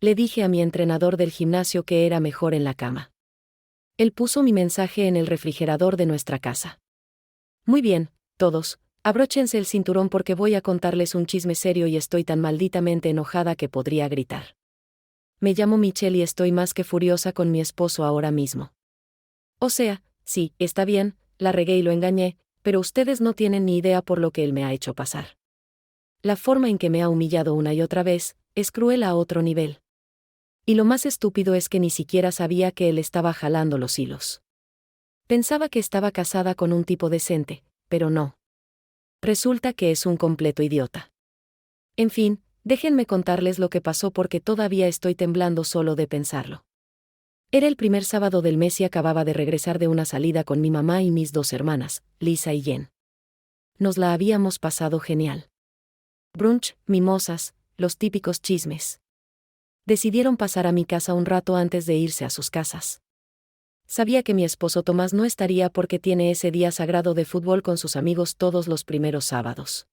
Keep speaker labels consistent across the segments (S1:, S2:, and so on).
S1: le dije a mi entrenador del gimnasio que era mejor en la cama. Él puso mi mensaje en el refrigerador de nuestra casa. Muy bien, todos, abróchense el cinturón porque voy a contarles un chisme serio y estoy tan malditamente enojada que podría gritar. Me llamo Michelle y estoy más que furiosa con mi esposo ahora mismo. O sea, sí, está bien, la regué y lo engañé, pero ustedes no tienen ni idea por lo que él me ha hecho pasar. La forma en que me ha humillado una y otra vez, es cruel a otro nivel. Y lo más estúpido es que ni siquiera sabía que él estaba jalando los hilos. Pensaba que estaba casada con un tipo decente, pero no. Resulta que es un completo idiota. En fin, déjenme contarles lo que pasó porque todavía estoy temblando solo de pensarlo. Era el primer sábado del mes y acababa de regresar de una salida con mi mamá y mis dos hermanas, Lisa y Jen. Nos la habíamos pasado genial. Brunch, mimosas, los típicos chismes. Decidieron pasar a mi casa un rato antes de irse a sus casas. Sabía que mi esposo Tomás no estaría porque tiene ese día sagrado de fútbol con sus amigos todos los primeros sábados.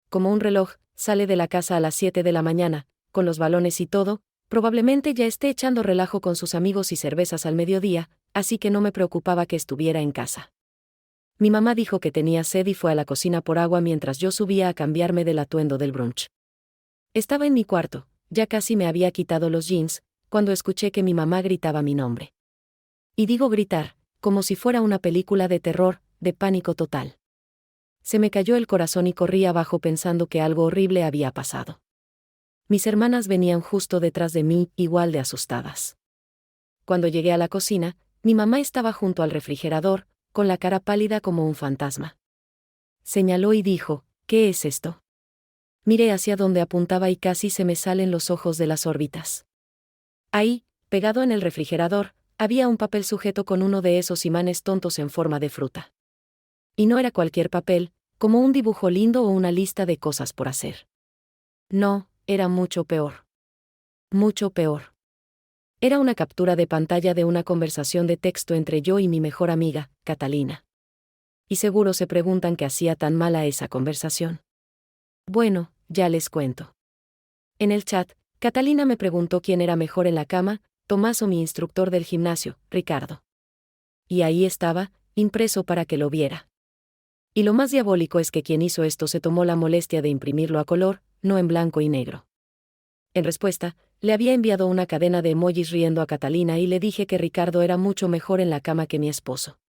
S1: Como un reloj, sale de la casa a las 7 de la mañana, con los balones y todo, probablemente ya esté echando relajo con sus amigos y cervezas al mediodía, así que no me preocupaba que estuviera en casa. Mi mamá dijo que tenía sed y fue a la cocina por agua mientras yo subía a cambiarme del atuendo del brunch. Estaba en mi cuarto, ya casi me había quitado los jeans, cuando escuché que mi mamá gritaba mi nombre. Y digo gritar, como si fuera una película de terror, de pánico total. Se me cayó el corazón y corrí abajo pensando que algo horrible había pasado. Mis hermanas venían justo detrás de mí, igual de asustadas. Cuando llegué a la cocina, mi mamá estaba junto al refrigerador, con la cara pálida como un fantasma. Señaló y dijo, ¿qué es esto? Miré hacia donde apuntaba y casi se me salen los ojos de las órbitas. Ahí, pegado en el refrigerador, había un papel sujeto con uno de esos imanes tontos en forma de fruta. Y no era cualquier papel, como un dibujo lindo o una lista de cosas por hacer. No, era mucho peor. Mucho peor. Era una captura de pantalla de una conversación de texto entre yo y mi mejor amiga, Catalina. Y seguro se preguntan qué hacía tan mala esa conversación. Bueno, ya les cuento. En el chat, Catalina me preguntó quién era mejor en la cama, Tomás o mi instructor del gimnasio, Ricardo. Y ahí estaba, impreso para que lo viera. Y lo más diabólico es que quien hizo esto se tomó la molestia de imprimirlo a color, no en blanco y negro. En respuesta, le había enviado una cadena de emojis riendo a Catalina y le dije que Ricardo era mucho mejor en la cama que mi esposo.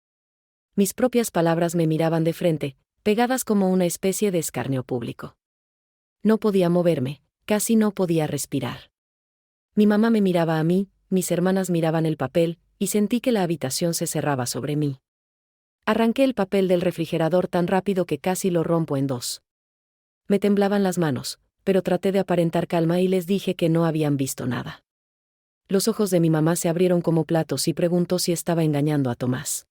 S1: Mis propias palabras me miraban de frente, pegadas como una especie de escarnio público. No podía moverme, casi no podía respirar. Mi mamá me miraba a mí, mis hermanas miraban el papel, y sentí que la habitación se cerraba sobre mí. Arranqué el papel del refrigerador tan rápido que casi lo rompo en dos. Me temblaban las manos, pero traté de aparentar calma y les dije que no habían visto nada. Los ojos de mi mamá se abrieron como platos y preguntó si estaba engañando a Tomás.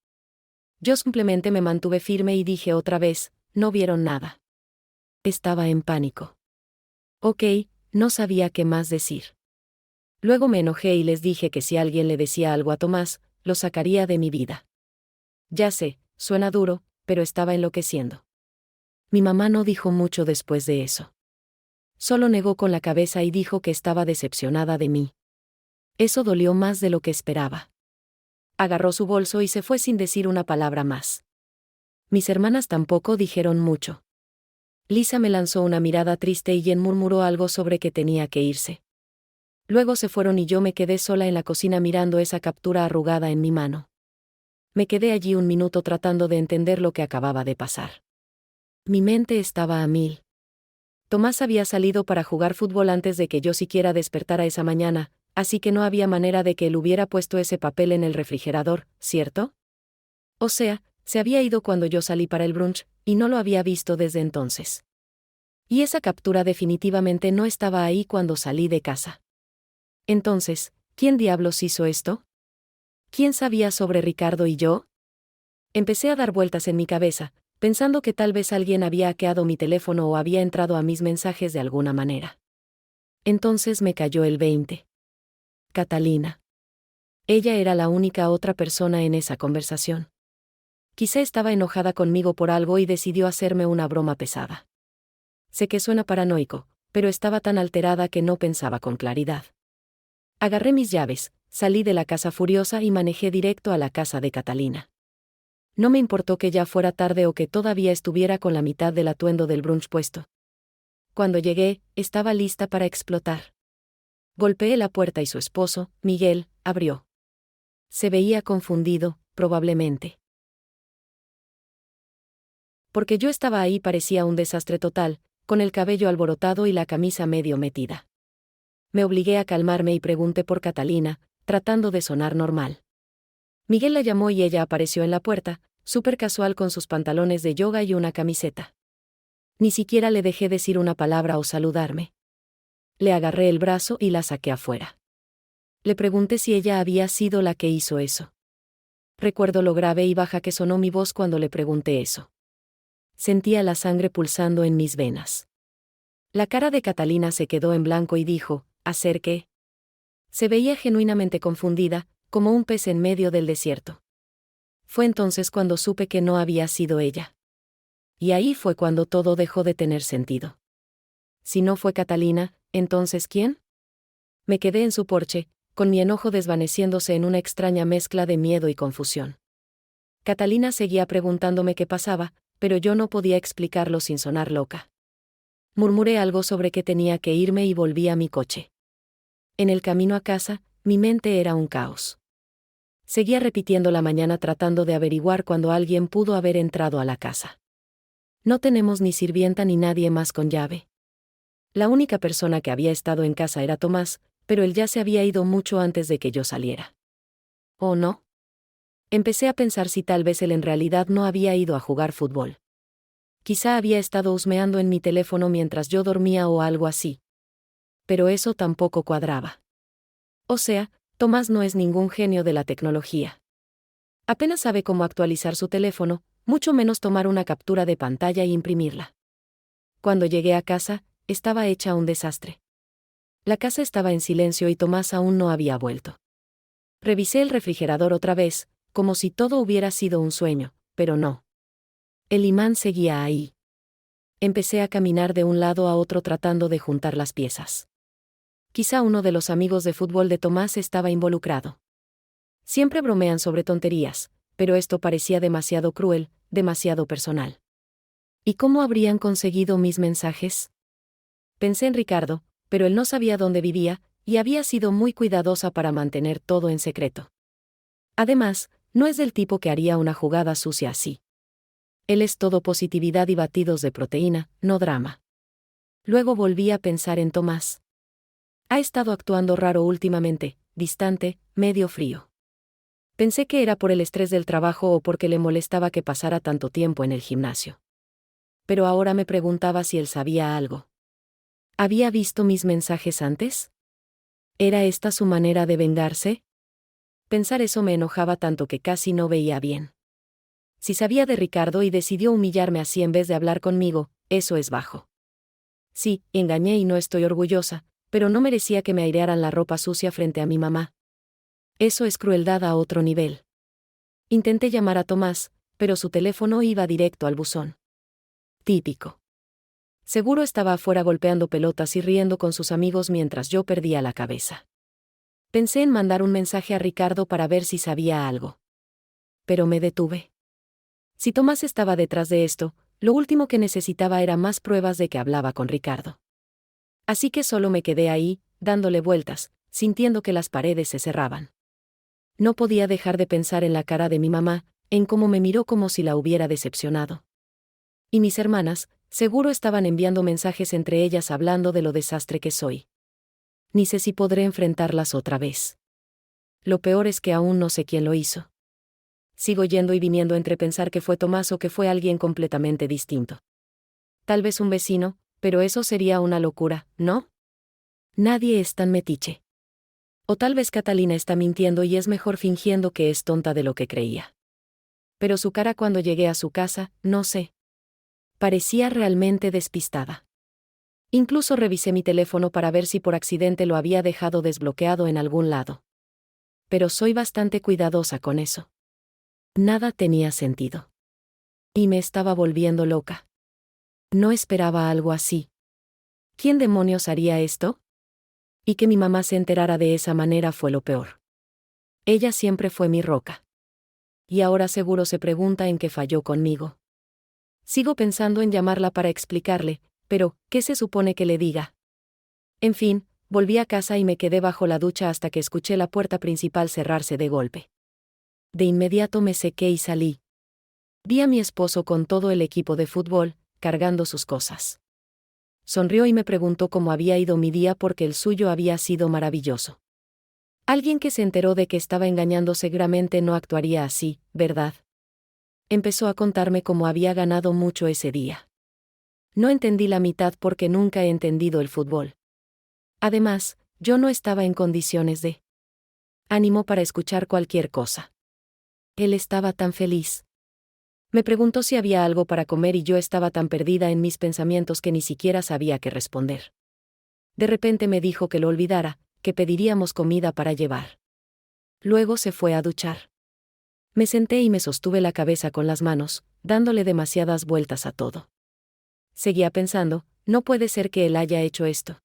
S1: Yo simplemente me mantuve firme y dije otra vez, no vieron nada. Estaba en pánico. Ok, no sabía qué más decir. Luego me enojé y les dije que si alguien le decía algo a Tomás, lo sacaría de mi vida. Ya sé, suena duro, pero estaba enloqueciendo. Mi mamá no dijo mucho después de eso. Solo negó con la cabeza y dijo que estaba decepcionada de mí. Eso dolió más de lo que esperaba. Agarró su bolso y se fue sin decir una palabra más. Mis hermanas tampoco dijeron mucho. Lisa me lanzó una mirada triste y Jen murmuró algo sobre que tenía que irse. Luego se fueron y yo me quedé sola en la cocina mirando esa captura arrugada en mi mano. Me quedé allí un minuto tratando de entender lo que acababa de pasar. Mi mente estaba a mil. Tomás había salido para jugar fútbol antes de que yo siquiera despertara esa mañana, así que no había manera de que él hubiera puesto ese papel en el refrigerador, ¿cierto? O sea, se había ido cuando yo salí para el brunch, y no lo había visto desde entonces. Y esa captura definitivamente no estaba ahí cuando salí de casa. Entonces, ¿quién diablos hizo esto? ¿Quién sabía sobre Ricardo y yo? Empecé a dar vueltas en mi cabeza, pensando que tal vez alguien había hackeado mi teléfono o había entrado a mis mensajes de alguna manera. Entonces me cayó el 20. Catalina. Ella era la única otra persona en esa conversación. Quizá estaba enojada conmigo por algo y decidió hacerme una broma pesada. Sé que suena paranoico, pero estaba tan alterada que no pensaba con claridad. Agarré mis llaves, salí de la casa furiosa y manejé directo a la casa de Catalina. No me importó que ya fuera tarde o que todavía estuviera con la mitad del atuendo del brunch puesto. Cuando llegué, estaba lista para explotar. Golpeé la puerta y su esposo, Miguel, abrió. Se veía confundido, probablemente. Porque yo estaba ahí parecía un desastre total, con el cabello alborotado y la camisa medio metida. Me obligué a calmarme y pregunté por Catalina, tratando de sonar normal. Miguel la llamó y ella apareció en la puerta, súper casual con sus pantalones de yoga y una camiseta. Ni siquiera le dejé decir una palabra o saludarme. Le agarré el brazo y la saqué afuera. Le pregunté si ella había sido la que hizo eso. Recuerdo lo grave y baja que sonó mi voz cuando le pregunté eso. Sentía la sangre pulsando en mis venas. La cara de Catalina se quedó en blanco y dijo, ¿hacer qué? Se veía genuinamente confundida, como un pez en medio del desierto. Fue entonces cuando supe que no había sido ella. Y ahí fue cuando todo dejó de tener sentido. Si no fue Catalina, ¿entonces quién? Me quedé en su porche, con mi enojo desvaneciéndose en una extraña mezcla de miedo y confusión. Catalina seguía preguntándome qué pasaba, pero yo no podía explicarlo sin sonar loca. Murmuré algo sobre que tenía que irme y volví a mi coche. En el camino a casa, mi mente era un caos. Seguía repitiendo la mañana tratando de averiguar cuándo alguien pudo haber entrado a la casa. No tenemos ni sirvienta ni nadie más con llave. La única persona que había estado en casa era Tomás, pero él ya se había ido mucho antes de que yo saliera. ¿O no? Empecé a pensar si tal vez él en realidad no había ido a jugar fútbol. Quizá había estado husmeando en mi teléfono mientras yo dormía o algo así. Pero eso tampoco cuadraba. O sea, Tomás no es ningún genio de la tecnología. Apenas sabe cómo actualizar su teléfono, mucho menos tomar una captura de pantalla e imprimirla. Cuando llegué a casa, estaba hecha un desastre. La casa estaba en silencio y Tomás aún no había vuelto. Revisé el refrigerador otra vez, como si todo hubiera sido un sueño, pero no. El imán seguía ahí. Empecé a caminar de un lado a otro tratando de juntar las piezas. Quizá uno de los amigos de fútbol de Tomás estaba involucrado. Siempre bromean sobre tonterías, pero esto parecía demasiado cruel, demasiado personal. ¿Y cómo habrían conseguido mis mensajes? Pensé en Ricardo, pero él no sabía dónde vivía, y había sido muy cuidadosa para mantener todo en secreto. Además, no es del tipo que haría una jugada sucia así. Él es todo positividad y batidos de proteína, no drama. Luego volví a pensar en Tomás. Ha estado actuando raro últimamente, distante, medio frío. Pensé que era por el estrés del trabajo o porque le molestaba que pasara tanto tiempo en el gimnasio. Pero ahora me preguntaba si él sabía algo. ¿Había visto mis mensajes antes? ¿Era esta su manera de vengarse? Pensar eso me enojaba tanto que casi no veía bien. Si sabía de Ricardo y decidió humillarme así en vez de hablar conmigo, eso es bajo. Sí, engañé y no estoy orgullosa, pero no merecía que me airearan la ropa sucia frente a mi mamá. Eso es crueldad a otro nivel. Intenté llamar a Tomás, pero su teléfono iba directo al buzón. Típico. Seguro estaba afuera golpeando pelotas y riendo con sus amigos mientras yo perdía la cabeza. Pensé en mandar un mensaje a Ricardo para ver si sabía algo. Pero me detuve. Si Tomás estaba detrás de esto, lo último que necesitaba era más pruebas de que hablaba con Ricardo. Así que solo me quedé ahí, dándole vueltas, sintiendo que las paredes se cerraban. No podía dejar de pensar en la cara de mi mamá, en cómo me miró como si la hubiera decepcionado. Y mis hermanas, seguro estaban enviando mensajes entre ellas hablando de lo desastre que soy. Ni sé si podré enfrentarlas otra vez. Lo peor es que aún no sé quién lo hizo. Sigo yendo y viniendo entre pensar que fue Tomás o que fue alguien completamente distinto. Tal vez un vecino, pero eso sería una locura, ¿no? Nadie es tan metiche. O tal vez Catalina está mintiendo y es mejor fingiendo que es tonta de lo que creía. Pero su cara cuando llegué a su casa, no sé. Parecía realmente despistada. Incluso revisé mi teléfono para ver si por accidente lo había dejado desbloqueado en algún lado. Pero soy bastante cuidadosa con eso. Nada tenía sentido. Y me estaba volviendo loca. No esperaba algo así. ¿Quién demonios haría esto? Y que mi mamá se enterara de esa manera fue lo peor. Ella siempre fue mi roca. Y ahora seguro se pregunta en qué falló conmigo. Sigo pensando en llamarla para explicarle, pero, ¿qué se supone que le diga? En fin, volví a casa y me quedé bajo la ducha hasta que escuché la puerta principal cerrarse de golpe. De inmediato me sequé y salí. Vi a mi esposo con todo el equipo de fútbol, cargando sus cosas. Sonrió y me preguntó cómo había ido mi día porque el suyo había sido maravilloso. Alguien que se enteró de que estaba engañando seguramente no actuaría así, ¿verdad? Empezó a contarme cómo había ganado mucho ese día. No entendí la mitad porque nunca he entendido el fútbol. Además, yo no estaba en condiciones de ánimo para escuchar cualquier cosa. Él estaba tan feliz. Me preguntó si había algo para comer y yo estaba tan perdida en mis pensamientos que ni siquiera sabía qué responder. De repente me dijo que lo olvidara, que pediríamos comida para llevar. Luego se fue a duchar. Me senté y me sostuve la cabeza con las manos, dándole demasiadas vueltas a todo. Seguía pensando, no puede ser que él haya hecho esto.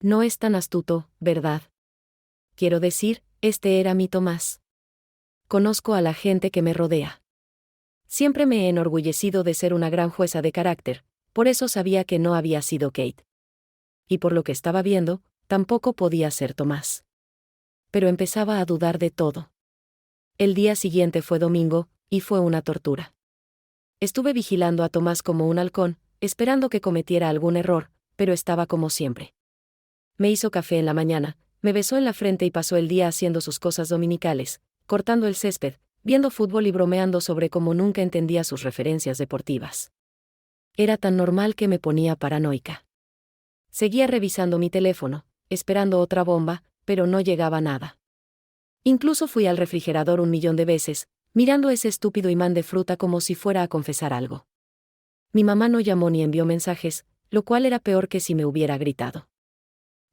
S1: No es tan astuto, ¿verdad? Quiero decir, este era mi Tomás. Conozco a la gente que me rodea. Siempre me he enorgullecido de ser una gran jueza de carácter, por eso sabía que no había sido Kate. Y por lo que estaba viendo, tampoco podía ser Tomás. Pero empezaba a dudar de todo. El día siguiente fue domingo, y fue una tortura. Estuve vigilando a Tomás como un halcón, esperando que cometiera algún error, pero estaba como siempre. Me hizo café en la mañana, me besó en la frente y pasó el día haciendo sus cosas dominicales, cortando el césped, viendo fútbol y bromeando sobre cómo nunca entendía sus referencias deportivas. Era tan normal que me ponía paranoica. Seguía revisando mi teléfono, esperando otra bomba, pero no llegaba nada. Incluso fui al refrigerador 1.000.000 de veces, mirando ese estúpido imán de fruta como si fuera a confesar algo. Mi mamá no llamó ni envió mensajes, lo cual era peor que si me hubiera gritado.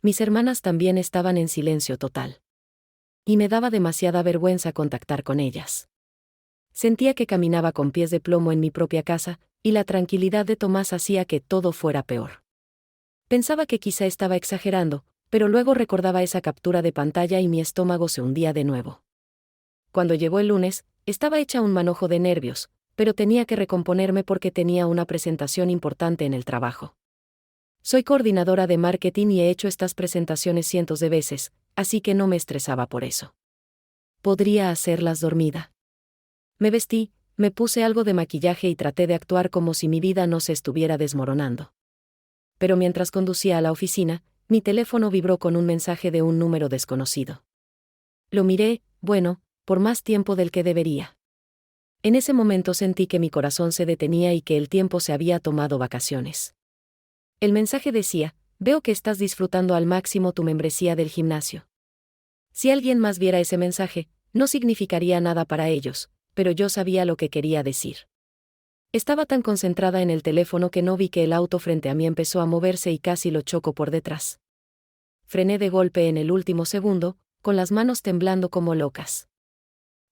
S1: Mis hermanas también estaban en silencio total. Y me daba demasiada vergüenza contactar con ellas. Sentía que caminaba con pies de plomo en mi propia casa, y la tranquilidad de Tomás hacía que todo fuera peor. Pensaba que quizá estaba exagerando, pero luego recordaba esa captura de pantalla y mi estómago se hundía de nuevo. Cuando llegó el lunes, estaba hecha un manojo de nervios, pero tenía que recomponerme porque tenía una presentación importante en el trabajo. Soy coordinadora de marketing y he hecho estas presentaciones cientos de veces, así que no me estresaba por eso. Podría hacerlas dormida. Me vestí, me puse algo de maquillaje y traté de actuar como si mi vida no se estuviera desmoronando. Pero mientras conducía a la oficina, mi teléfono vibró con un mensaje de un número desconocido. Lo miré, bueno, por más tiempo del que debería. En ese momento sentí que mi corazón se detenía y que el tiempo se había tomado vacaciones. El mensaje decía: veo que estás disfrutando al máximo tu membresía del gimnasio. Si alguien más viera ese mensaje, no significaría nada para ellos, pero yo sabía lo que quería decir. Estaba tan concentrada en el teléfono que no vi que el auto frente a mí empezó a moverse y casi lo chocó por detrás. Frené de golpe en el último segundo, con las manos temblando como locas.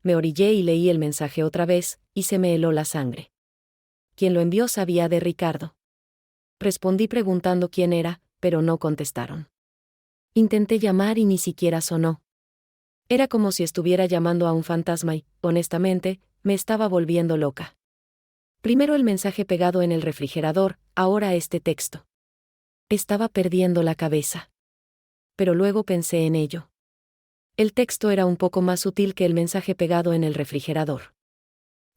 S1: Me orillé y leí el mensaje otra vez, y se me heló la sangre. Quien lo envió sabía de Ricardo. Respondí preguntando quién era, pero no contestaron. Intenté llamar y ni siquiera sonó. Era como si estuviera llamando a un fantasma y, honestamente, me estaba volviendo loca. Primero el mensaje pegado en el refrigerador, ahora este texto. Estaba perdiendo la cabeza. Pero luego pensé en ello. El texto era un poco más sutil que el mensaje pegado en el refrigerador.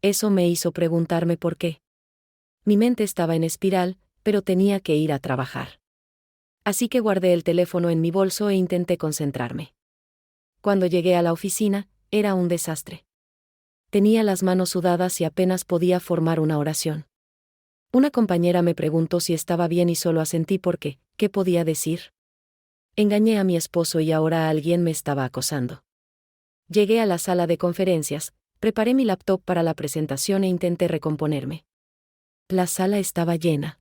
S1: Eso me hizo preguntarme por qué. Mi mente estaba en espiral, pero tenía que ir a trabajar. Así que guardé el teléfono en mi bolso e intenté concentrarme. Cuando llegué a la oficina, era un desastre. Tenía las manos sudadas y apenas podía formar una oración. Una compañera me preguntó si estaba bien y solo asentí porque, ¿qué podía decir? Engañé a mi esposo y ahora alguien me estaba acosando. Llegué a la sala de conferencias, preparé mi laptop para la presentación e intenté recomponerme. La sala estaba llena.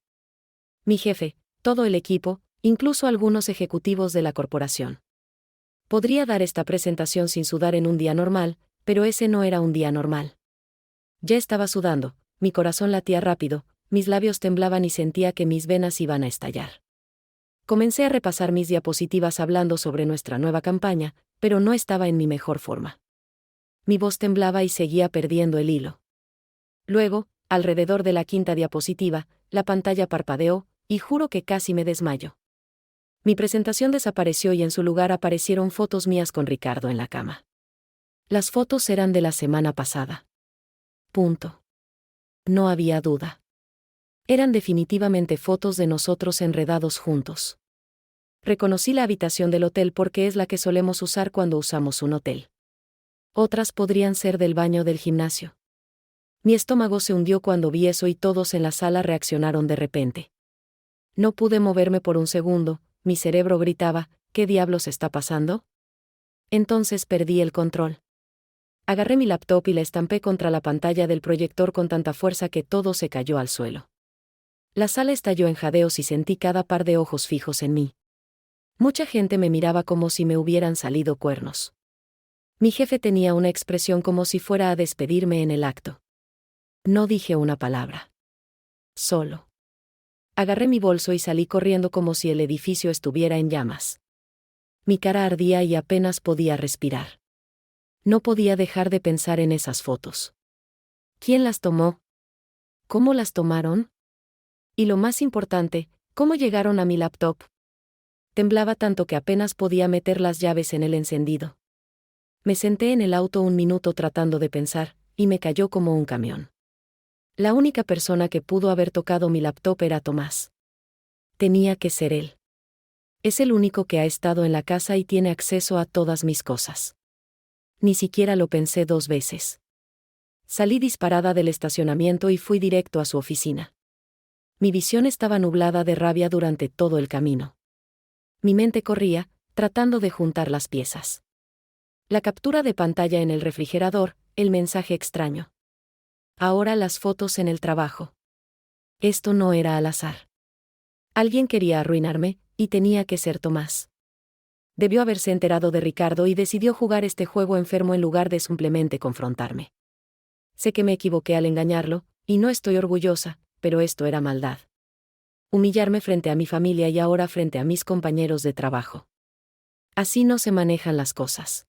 S1: Mi jefe, todo el equipo, incluso algunos ejecutivos de la corporación. Podría dar esta presentación sin sudar en un día normal, pero ese no era un día normal. Ya estaba sudando, mi corazón latía rápido, mis labios temblaban y sentía que mis venas iban a estallar. Comencé a repasar mis diapositivas hablando sobre nuestra nueva campaña, pero no estaba en mi mejor forma. Mi voz temblaba y seguía perdiendo el hilo. Luego, alrededor de la quinta diapositiva, la pantalla parpadeó, y juro que casi me desmayo. Mi presentación desapareció y en su lugar aparecieron fotos mías con Ricardo en la cama. Las fotos eran de la semana pasada. Punto. No había duda. Eran definitivamente fotos de nosotros enredados juntos. Reconocí la habitación del hotel porque es la que solemos usar cuando usamos un hotel. Otras podrían ser del baño del gimnasio. Mi estómago se hundió cuando vi eso y todos en la sala reaccionaron de repente. No pude moverme por un segundo, mi cerebro gritaba, ¿qué diablos está pasando? Entonces perdí el control. Agarré mi laptop y la estampé contra la pantalla del proyector con tanta fuerza que todo se cayó al suelo. La sala estalló en jadeos y sentí cada par de ojos fijos en mí. Mucha gente me miraba como si me hubieran salido cuernos. Mi jefe tenía una expresión como si fuera a despedirme en el acto. No dije una palabra. Solo. Agarré mi bolso y salí corriendo como si el edificio estuviera en llamas. Mi cara ardía y apenas podía respirar. No podía dejar de pensar en esas fotos. ¿Quién las tomó? ¿Cómo las tomaron? Y lo más importante, ¿cómo llegaron a mi laptop? Temblaba tanto que apenas podía meter las llaves en el encendido. Me senté en el auto un minuto tratando de pensar, y me cayó como un camión. La única persona que pudo haber tocado mi laptop era Tomás. Tenía que ser él. Es el único que ha estado en la casa y tiene acceso a todas mis cosas. Ni siquiera lo pensé 2 veces. Salí disparada del estacionamiento y fui directo a su oficina. Mi visión estaba nublada de rabia durante todo el camino. Mi mente corría, tratando de juntar las piezas. La captura de pantalla en el refrigerador, el mensaje extraño. Ahora las fotos en el trabajo. Esto no era al azar. Alguien quería arruinarme, y tenía que ser Tomás. Debió haberse enterado de Ricardo y decidió jugar este juego enfermo en lugar de simplemente confrontarme. Sé que me equivoqué al engañarlo, y no estoy orgullosa, pero esto era maldad. Humillarme frente a mi familia y ahora frente a mis compañeros de trabajo. Así no se manejan las cosas.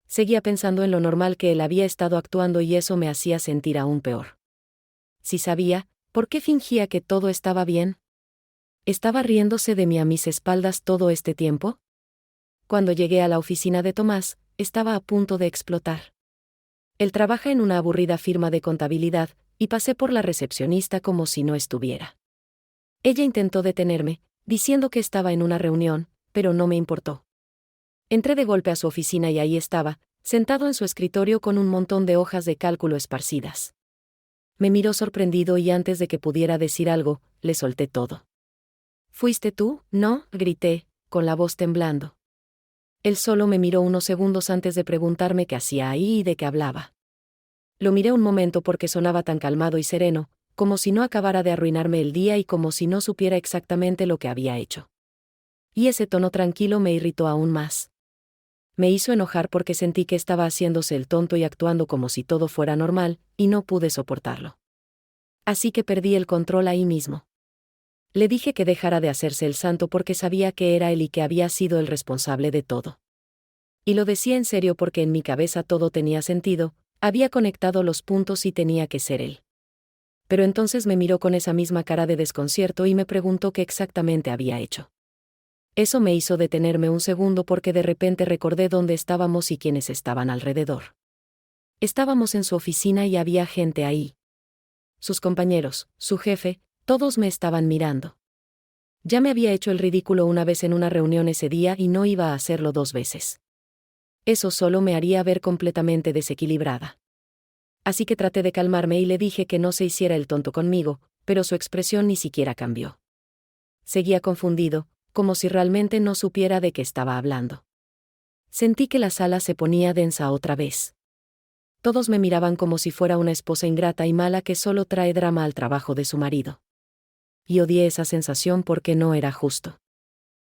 S1: Seguía pensando en lo normal que él había estado actuando y eso me hacía sentir aún peor. Si sabía, ¿por qué fingía que todo estaba bien? ¿Estaba riéndose de mí a mis espaldas todo este tiempo? Cuando llegué a la oficina de Tomás, estaba a punto de explotar. Él trabaja en una aburrida firma de contabilidad, y pasé por la recepcionista como si no estuviera. Ella intentó detenerme, diciendo que estaba en una reunión, pero no me importó. Entré de golpe a su oficina y ahí estaba, sentado en su escritorio con un montón de hojas de cálculo esparcidas. Me miró sorprendido y antes de que pudiera decir algo, le solté todo. ¿Fuiste tú? No, grité, con la voz temblando. Él solo me miró unos segundos antes de preguntarme qué hacía ahí y de qué hablaba. Lo miré un momento porque sonaba tan calmado y sereno, como si no acabara de arruinarme el día y como si no supiera exactamente lo que había hecho. Y ese tono tranquilo me irritó aún más. Me hizo enojar porque sentí que estaba haciéndose el tonto y actuando como si todo fuera normal, y no pude soportarlo. Así que perdí el control ahí mismo. Le dije que dejara de hacerse el santo porque sabía que era él y que había sido el responsable de todo. Y lo decía en serio porque en mi cabeza todo tenía sentido, había conectado los puntos y tenía que ser él. Pero entonces me miró con esa misma cara de desconcierto y me preguntó qué exactamente había hecho. Eso me hizo detenerme un segundo porque de repente recordé dónde estábamos y quiénes estaban alrededor. Estábamos en su oficina y había gente ahí. Sus compañeros, su jefe, todos me estaban mirando. Ya me había hecho el ridículo una vez en una reunión ese día y no iba a hacerlo 2 veces. Eso solo me haría ver completamente desequilibrada. Así que traté de calmarme y le dije que no se hiciera el tonto conmigo, pero su expresión ni siquiera cambió. Seguía confundido, como si realmente no supiera de qué estaba hablando. Sentí que la sala se ponía densa otra vez. Todos me miraban como si fuera una esposa ingrata y mala que solo trae drama al trabajo de su marido. Y odié esa sensación porque no era justo.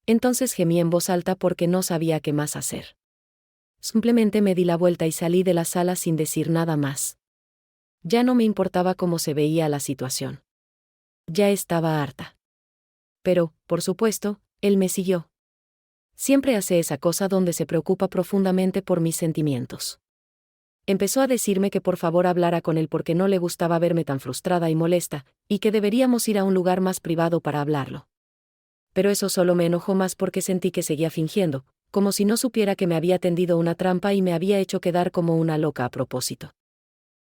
S1: Entonces gemí en voz alta porque no sabía qué más hacer. Simplemente me di la vuelta y salí de la sala sin decir nada más. Ya no me importaba cómo se veía la situación. Ya estaba harta. Pero, por supuesto, Él me siguió. Siempre hace esa cosa donde se preocupa profundamente por mis sentimientos. Empezó a decirme que por favor hablara con él porque no le gustaba verme tan frustrada y molesta, y que deberíamos ir a un lugar más privado para hablarlo. Pero eso solo me enojó más porque sentí que seguía fingiendo, como si no supiera que me había tendido una trampa y me había hecho quedar como una loca a propósito.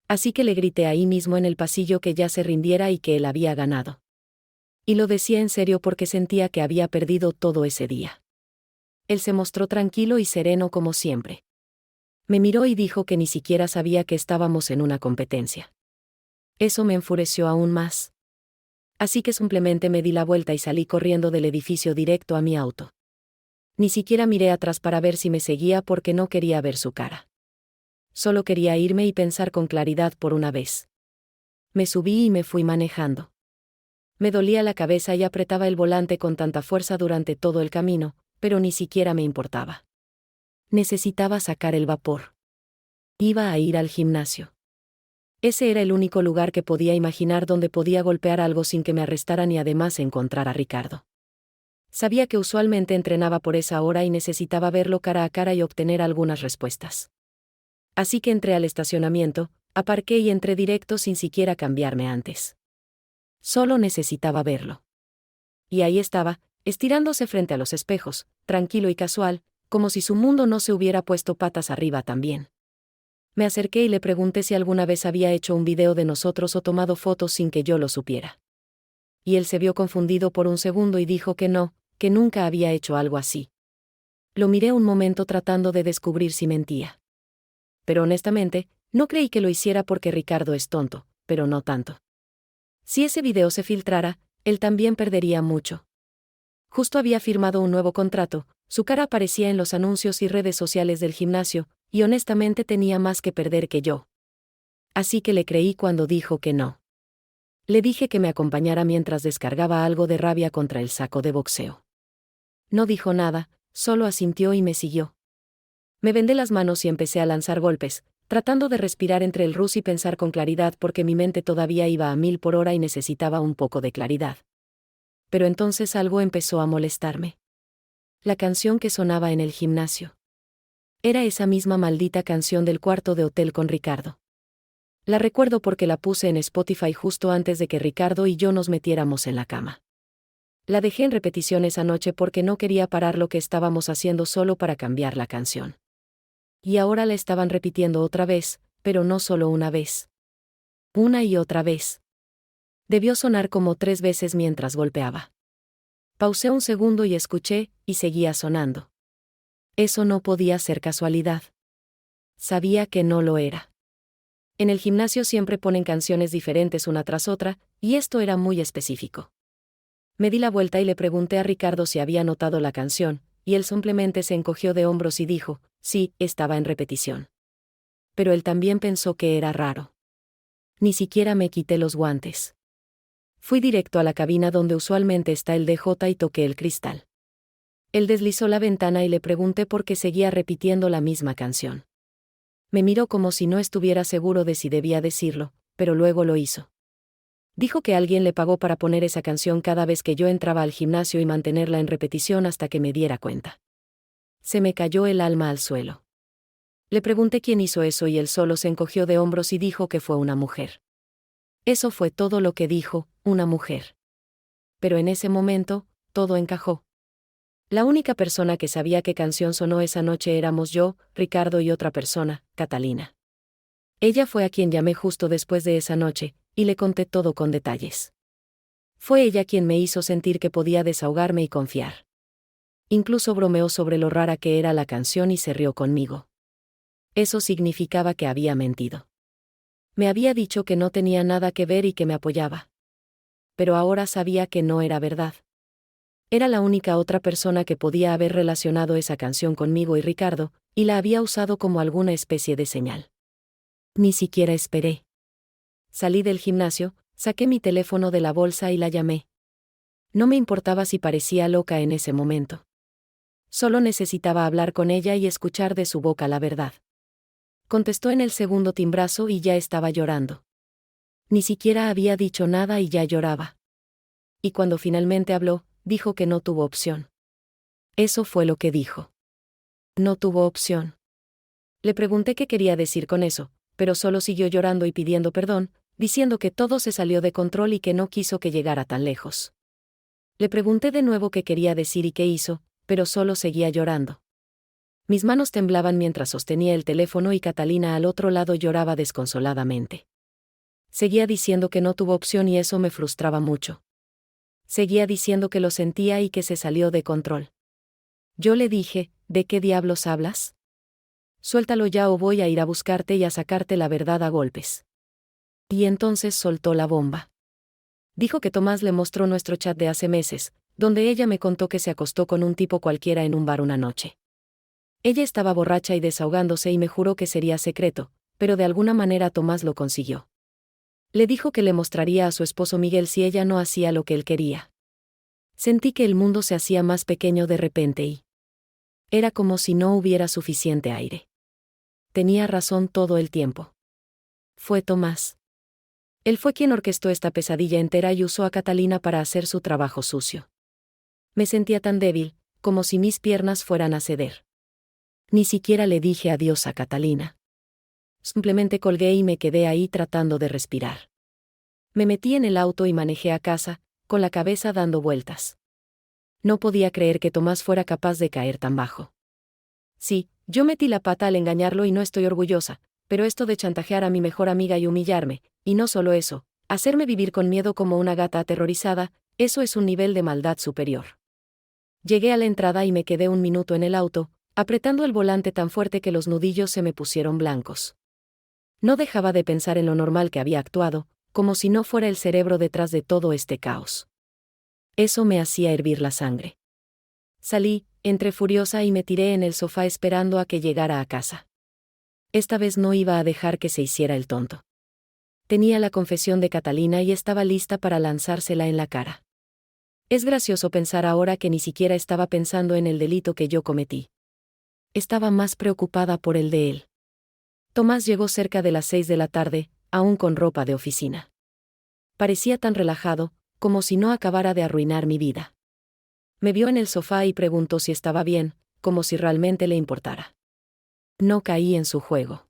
S1: Así que le grité ahí mismo en el pasillo que ya se rindiera y que él había ganado. Y lo decía en serio porque sentía que había perdido todo ese día. Él se mostró tranquilo y sereno como siempre. Me miró y dijo que ni siquiera sabía que estábamos en una competencia. Eso me enfureció aún más. Así que simplemente me di la vuelta y salí corriendo del edificio directo a mi auto. Ni siquiera miré atrás para ver si me seguía porque no quería ver su cara. Solo quería irme y pensar con claridad por una vez. Me subí y me fui manejando. Me dolía la cabeza y apretaba el volante con tanta fuerza durante todo el camino, pero ni siquiera me importaba. Necesitaba sacar el vapor. Iba a ir al gimnasio. Ese era el único lugar que podía imaginar donde podía golpear algo sin que me arrestaran y además encontrar a Ricardo. Sabía que usualmente entrenaba por esa hora y necesitaba verlo cara a cara y obtener algunas respuestas. Así que entré al estacionamiento, aparqué y entré directo sin siquiera cambiarme antes. Solo necesitaba verlo. Y ahí estaba, estirándose frente a los espejos, tranquilo y casual, como si su mundo no se hubiera puesto patas arriba también. Me acerqué y le pregunté si alguna vez había hecho un video de nosotros o tomado fotos sin que yo lo supiera. Y él se vio confundido por un segundo y dijo que no, que nunca había hecho algo así. Lo miré un momento tratando de descubrir si mentía. Pero honestamente, no creí que lo hiciera porque Ricardo es tonto, pero no tanto. Si ese video se filtrara, él también perdería mucho. Justo había firmado un nuevo contrato, su cara aparecía en los anuncios y redes sociales del gimnasio, y honestamente tenía más que perder que yo. Así que le creí cuando dijo que no. Le dije que me acompañara mientras descargaba algo de rabia contra el saco de boxeo. No dijo nada, solo asintió y me siguió. Me vendé las manos y empecé a lanzar golpes, tratando de respirar entre el rush y pensar con claridad porque mi mente todavía iba a 1000 por hora y necesitaba un poco de claridad. Pero entonces algo empezó a molestarme. La canción que sonaba en el gimnasio. Era esa misma maldita canción del cuarto de hotel con Ricardo. La recuerdo porque la puse en Spotify justo antes de que Ricardo y yo nos metiéramos en la cama. La dejé en repetición esa noche porque no quería parar lo que estábamos haciendo solo para cambiar la canción. Y ahora la estaban repitiendo otra vez, pero no solo una vez. Una y otra vez. Debió sonar como 3 veces mientras golpeaba. Pausé un segundo y escuché, y seguía sonando. Eso no podía ser casualidad. Sabía que no lo era. En el gimnasio siempre ponen canciones diferentes una tras otra, y esto era muy específico. Me di la vuelta y le pregunté a Ricardo si había notado la canción, y él simplemente se encogió de hombros y dijo, sí, estaba en repetición. Pero él también pensó que era raro. Ni siquiera me quité los guantes. Fui directo a la cabina donde usualmente está el DJ y toqué el cristal. Él deslizó la ventana y le pregunté por qué seguía repitiendo la misma canción. Me miró como si no estuviera seguro de si debía decirlo, pero luego lo hizo. Dijo que alguien le pagó para poner esa canción cada vez que yo entraba al gimnasio y mantenerla en repetición hasta que me diera cuenta. Se me cayó el alma al suelo. Le pregunté quién hizo eso y él solo se encogió de hombros y dijo que fue una mujer. Eso fue todo lo que dijo, una mujer. Pero en ese momento, todo encajó. La única persona que sabía qué canción sonó esa noche éramos yo, Ricardo y otra persona, Catalina. Ella fue a quien llamé justo después de esa noche, y le conté todo con detalles. Fue ella quien me hizo sentir que podía desahogarme y confiar. Incluso bromeó sobre lo rara que era la canción y se rió conmigo. Eso significaba que había mentido. Me había dicho que no tenía nada que ver y que me apoyaba. Pero ahora sabía que no era verdad. Era la única otra persona que podía haber relacionado esa canción conmigo y Ricardo, y la había usado como alguna especie de señal. Ni siquiera esperé. Salí del gimnasio, saqué mi teléfono de la bolsa y la llamé. No me importaba si parecía loca en ese momento. Solo necesitaba hablar con ella y escuchar de su boca la verdad. Contestó en el segundo timbrazo y ya estaba llorando. Ni siquiera había dicho nada y ya lloraba. Y cuando finalmente habló, dijo que no tuvo opción. Eso fue lo que dijo. No tuvo opción. Le pregunté qué quería decir con eso, pero solo siguió llorando y pidiendo perdón, diciendo que todo se salió de control y que no quiso que llegara tan lejos. Le pregunté de nuevo qué quería decir y qué hizo, pero solo seguía llorando. Mis manos temblaban mientras sostenía el teléfono y Catalina al otro lado lloraba desconsoladamente. Seguía diciendo que no tuvo opción y eso me frustraba mucho. Seguía diciendo que lo sentía y que se salió de control. Yo le dije, ¿de qué diablos hablas? Suéltalo ya o voy a ir a buscarte y a sacarte la verdad a golpes. Y entonces soltó la bomba. Dijo que Tomás le mostró nuestro chat de hace meses, donde ella me contó que se acostó con un tipo cualquiera en un bar una noche. Ella estaba borracha y desahogándose y me juró que sería secreto, pero de alguna manera Tomás lo consiguió. Le dijo que le mostraría a su esposo Miguel si ella no hacía lo que él quería. Sentí que el mundo se hacía más pequeño de repente y era como si no hubiera suficiente aire. Tenía razón todo el tiempo. Fue Tomás. Él fue quien orquestó esta pesadilla entera y usó a Catalina para hacer su trabajo sucio. Me sentía tan débil, como si mis piernas fueran a ceder. Ni siquiera le dije adiós a Catalina. Simplemente colgué y me quedé ahí tratando de respirar. Me metí en el auto y manejé a casa, con la cabeza dando vueltas. No podía creer que Tomás fuera capaz de caer tan bajo. Sí, yo metí la pata al engañarlo y no estoy orgullosa, pero esto de chantajear a mi mejor amiga y humillarme, y no solo eso, hacerme vivir con miedo como una gata aterrorizada, eso es un nivel de maldad superior. Llegué a la entrada y me quedé un minuto en el auto, apretando el volante tan fuerte que los nudillos se me pusieron blancos. No dejaba de pensar en lo normal que había actuado, como si no fuera el cerebro detrás de todo este caos. Eso me hacía hervir la sangre. Salí, entré furiosa y me tiré en el sofá esperando a que llegara a casa. Esta vez no iba a dejar que se hiciera el tonto. Tenía la confesión de Catalina y estaba lista para lanzársela en la cara. Es gracioso pensar ahora que ni siquiera estaba pensando en el delito que yo cometí. Estaba más preocupada por el de él. Tomás llegó cerca de las 6 de la tarde, aún con ropa de oficina. Parecía tan relajado, como si no acabara de arruinar mi vida. Me vio en el sofá y preguntó si estaba bien, como si realmente le importara. No caí en su juego.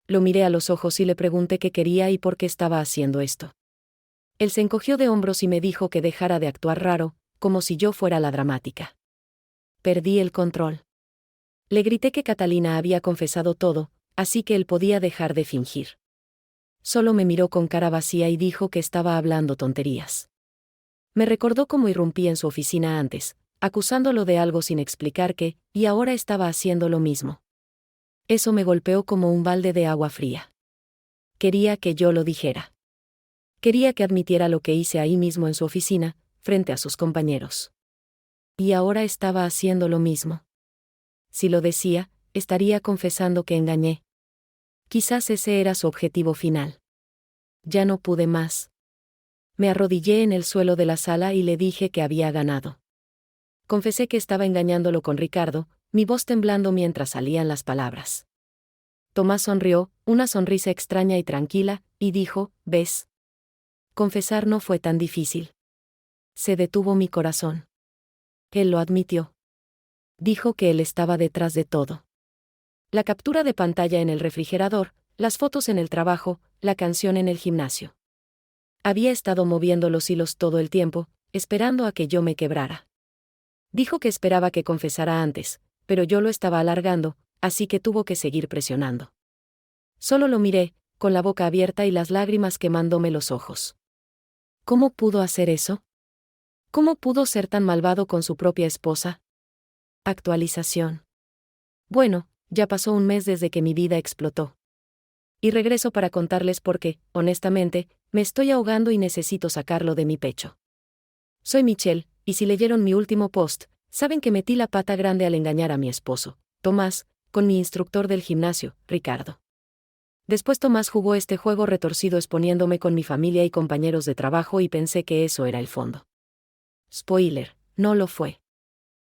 S1: Lo miré a los ojos y le pregunté qué quería y por qué estaba haciendo esto. Él se encogió de hombros y me dijo que dejara de actuar raro, como si yo fuera la dramática. Perdí el control. Le grité que Catalina había confesado todo, así que él podía dejar de fingir. Solo me miró con cara vacía y dijo que estaba hablando tonterías. Me recordó cómo irrumpí en su oficina antes, acusándolo de algo sin explicar qué, y ahora estaba haciendo lo mismo. Eso me golpeó como un balde de agua fría. Quería que yo lo dijera. Quería que admitiera lo que hice ahí mismo en su oficina, frente a sus compañeros. Y ahora estaba haciendo lo mismo. Si lo decía, estaría confesando que engañé. Quizás ese era su objetivo final. Ya no pude más. Me arrodillé en el suelo de la sala y le dije que había ganado. Confesé que estaba engañándolo con Ricardo, mi voz temblando mientras salían las palabras. Tomás sonrió, una sonrisa extraña y tranquila, y dijo, ¿ves? Confesar no fue tan difícil. Se detuvo mi corazón. Él lo admitió. Dijo que él estaba detrás de todo. La captura de pantalla en el refrigerador, las fotos en el trabajo, la canción en el gimnasio. Había estado moviendo los hilos todo el tiempo, esperando a que yo me quebrara. Dijo que esperaba que confesara antes, pero yo lo estaba alargando, así que tuvo que seguir presionando. Solo lo miré, con la boca abierta y las lágrimas quemándome los ojos. ¿Cómo pudo hacer eso? ¿Cómo pudo ser tan malvado con su propia esposa? Actualización. Bueno, ya pasó un mes desde que mi vida explotó. Y regreso para contarles por qué, honestamente, me estoy ahogando y necesito sacarlo de mi pecho. Soy Michelle, y si leyeron mi último post, saben que metí la pata grande al engañar a mi esposo, Tomás, con mi instructor del gimnasio, Ricardo. Después Tomás jugó este juego retorcido exponiéndome con mi familia y compañeros de trabajo y pensé que eso era el fondo. Spoiler, no lo fue.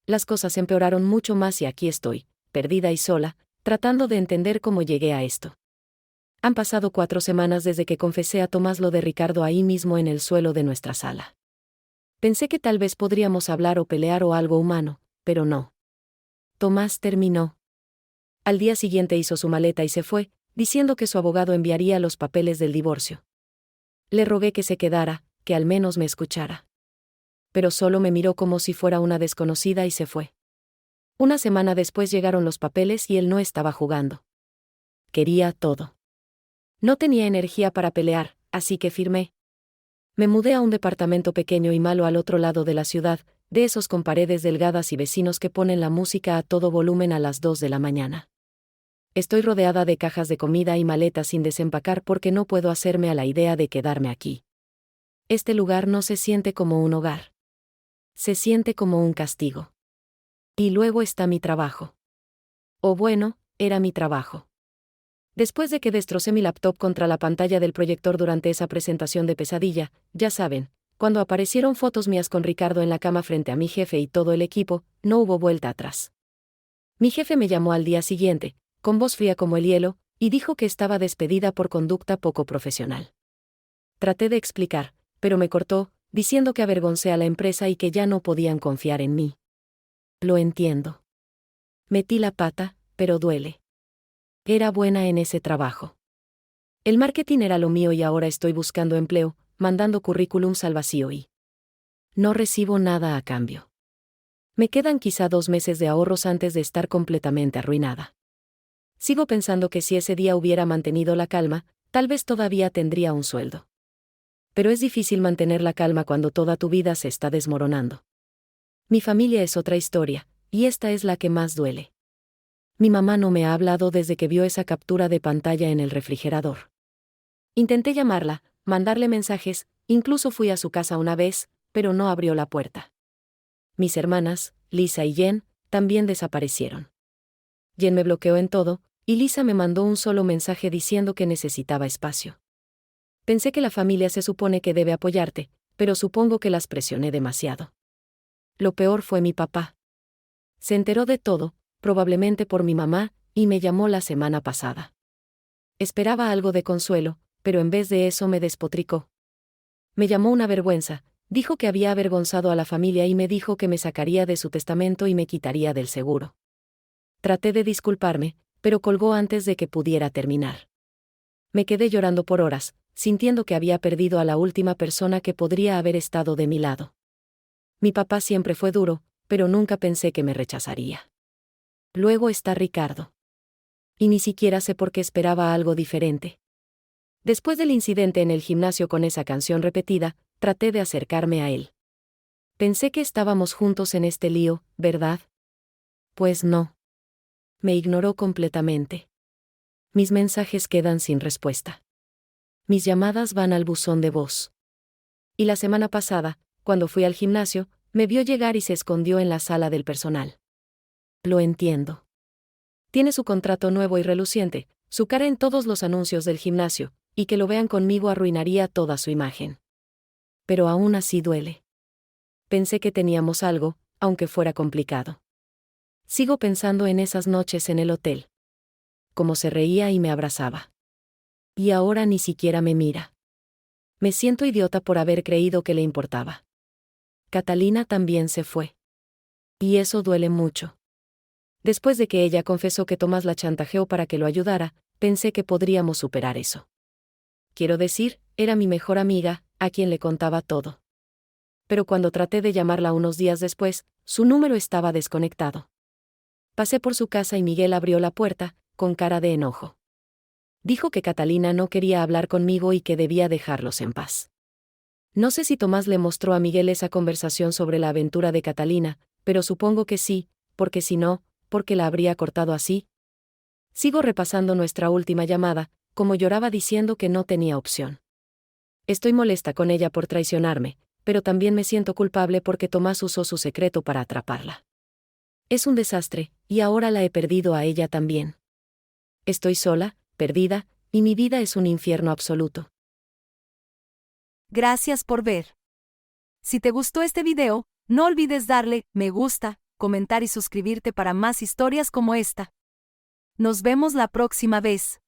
S1: Las cosas empeoraron mucho más y aquí estoy, perdida y sola, tratando de entender cómo llegué a esto. Han pasado 4 semanas desde que confesé a Tomás lo de Ricardo ahí mismo en el suelo de nuestra sala. Pensé que tal vez podríamos hablar o pelear o algo humano, pero no. Tomás terminó. Al día siguiente hizo su maleta y se fue, diciendo que su abogado enviaría los papeles del divorcio. Le rogué que se quedara, que al menos me escuchara. Pero solo me miró como si fuera una desconocida y se fue. Una semana después llegaron los papeles y él no estaba jugando. Quería todo. No tenía energía para pelear, así que firmé. Me mudé a un departamento pequeño y malo al otro lado de la ciudad, de esos con paredes delgadas y vecinos que ponen la música a todo volumen a las 2 de la mañana. Estoy rodeada de cajas de comida y maletas sin desempacar porque no puedo hacerme a la idea de quedarme aquí. Este lugar no se siente como un hogar. Se siente como un castigo. Y luego está mi trabajo. O bueno, era mi trabajo. Después de que destrocé mi laptop contra la pantalla del proyector durante esa presentación de pesadilla, ya saben, cuando aparecieron fotos mías con Ricardo en la cama frente a mi jefe y todo el equipo, no hubo vuelta atrás. Mi jefe me llamó al día siguiente, con voz fría como el hielo, y dijo que estaba despedida por conducta poco profesional. Traté de explicar, pero me cortó, diciendo que avergoncé a la empresa y que ya no podían confiar en mí. Lo entiendo. Metí la pata, pero duele. Era buena en ese trabajo. El marketing era lo mío y ahora estoy buscando empleo, mandando currículums al vacío y no recibo nada a cambio. Me quedan quizá 2 meses de ahorros antes de estar completamente arruinada. Sigo pensando que si ese día hubiera mantenido la calma, tal vez todavía tendría un sueldo. Pero es difícil mantener la calma cuando toda tu vida se está desmoronando. Mi familia es otra historia, y esta es la que más duele. Mi mamá no me ha hablado desde que vio esa captura de pantalla en el refrigerador. Intenté llamarla, mandarle mensajes, incluso fui a su casa una vez, pero no abrió la puerta. Mis hermanas, Lisa y Jen, también desaparecieron. Jen me bloqueó en todo, y Lisa me mandó un solo mensaje diciendo que necesitaba espacio. Pensé que la familia se supone que debe apoyarte, pero supongo que las presioné demasiado. Lo peor fue mi papá. Se enteró de todo, probablemente por mi mamá, y me llamó la semana pasada. Esperaba algo de consuelo, pero en vez de eso me despotricó. Me llamó una vergüenza, dijo que había avergonzado a la familia y me dijo que me sacaría de su testamento y me quitaría del seguro. Traté de disculparme, pero colgó antes de que pudiera terminar. Me quedé llorando por horas, sintiendo que había perdido a la última persona que podría haber estado de mi lado. Mi papá siempre fue duro, pero nunca pensé que me rechazaría. Luego está Ricardo. Y ni siquiera sé por qué esperaba algo diferente. Después del incidente en el gimnasio con esa canción repetida, traté de acercarme a él. Pensé que estábamos juntos en este lío, ¿verdad? Pues no. Me ignoró completamente. Mis mensajes quedan sin respuesta. Mis llamadas van al buzón de voz. Y la semana pasada, cuando fui al gimnasio, me vio llegar y se escondió en la sala del personal. Lo entiendo. Tiene su contrato nuevo y reluciente, su cara en todos los anuncios del gimnasio, y que lo vean conmigo arruinaría toda su imagen. Pero aún así duele. Pensé que teníamos algo, aunque fuera complicado. Sigo pensando en esas noches en el hotel. Cómo se reía y me abrazaba. Y ahora ni siquiera me mira. Me siento idiota por haber creído que le importaba. Catalina también se fue. Y eso duele mucho. Después de que ella confesó que Tomás la chantajeó para que lo ayudara, pensé que podríamos superar eso. Quiero decir, era mi mejor amiga, a quien le contaba todo. Pero cuando traté de llamarla unos días después, su número estaba desconectado. Pasé por su casa y Miguel abrió la puerta, con cara de enojo. Dijo que Catalina no quería hablar conmigo y que debía dejarlos en paz. No sé si Tomás le mostró a Miguel esa conversación sobre la aventura de Catalina, pero supongo que sí, porque si no, ¿por qué la habría cortado así? Sigo repasando nuestra última llamada, como lloraba diciendo que no tenía opción. Estoy molesta con ella por traicionarme, pero también me siento culpable porque Tomás usó su secreto para atraparla. Es un desastre, y ahora la he perdido a ella también. Estoy sola, perdida, y mi vida es un infierno absoluto.
S2: Gracias por ver. Si te gustó este video, no olvides darle me gusta, comentar y suscribirte para más historias como esta. Nos vemos la próxima vez.